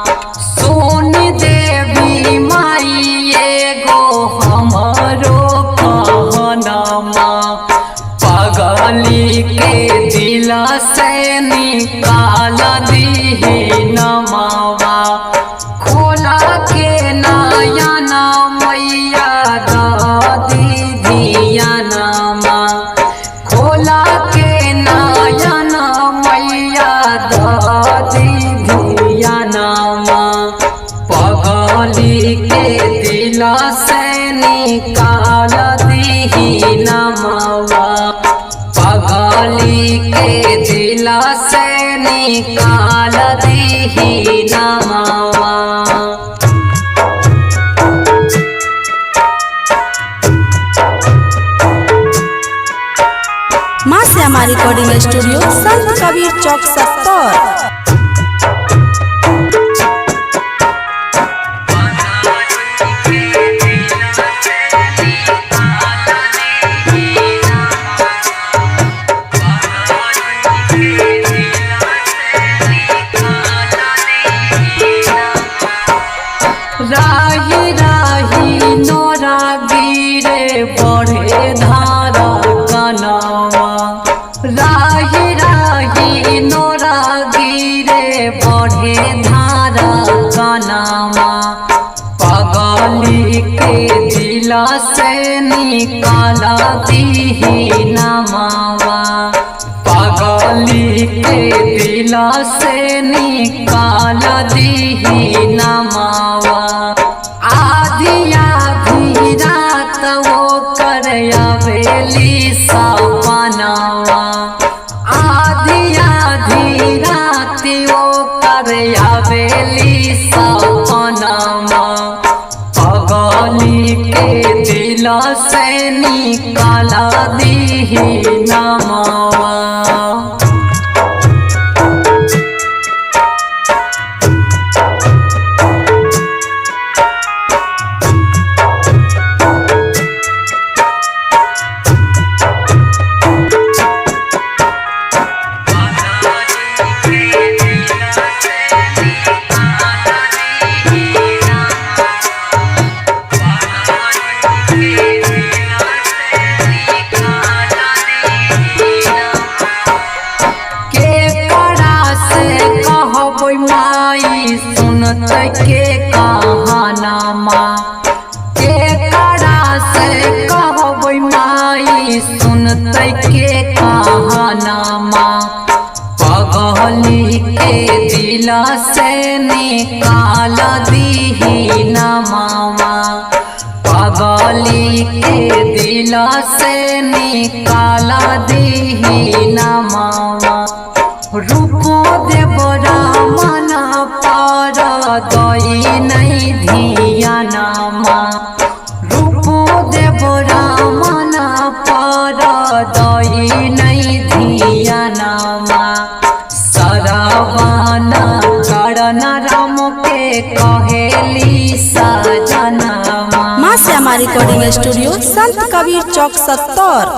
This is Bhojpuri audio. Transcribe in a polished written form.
सोन देवी माई एगो हमरो कहनमा पगली के दिल से निकाल दीही नमवा खोला के नयन मैया दी धियानमा खोला के नयन मैया दी धियानमा पगली के दिल से निकाल दीही नमवा पगली के दिल से निकाल दीही नमवा। माँ श्यामा रिकॉर्डिंग स्टूडियो संत कबीर चौक 70। राही राही नोरा गिरे बढ़े धारा कनवा राही राही नोरा गिरे बढ़े धारा कनवा पगली के दिल से निकाल दीही नमवा पगली के दिल से निकाल दीही नमवा। आधी आधी रात वो कर आवेली सपनवा आधी आधी रात वो कर आवेली सपनवा पगली के दिल से निकाल दीही नमवा। माई सुनत के कहानमा के करा से कहबै माई सुनत के कहानमा पगली के दिल से निकाल दीही नमवा पगली के दिल से निकाल दीही नमवा। रूपो देवरा मना पर दई नहीं धियानमा रूपो देवरा मना पर दई नहीं धियानमा सरवाना करण राम के कहेली सजनमा। माँ श्यामा रिकॉर्डिंग स्टूडियो संत कबीर चौक 70।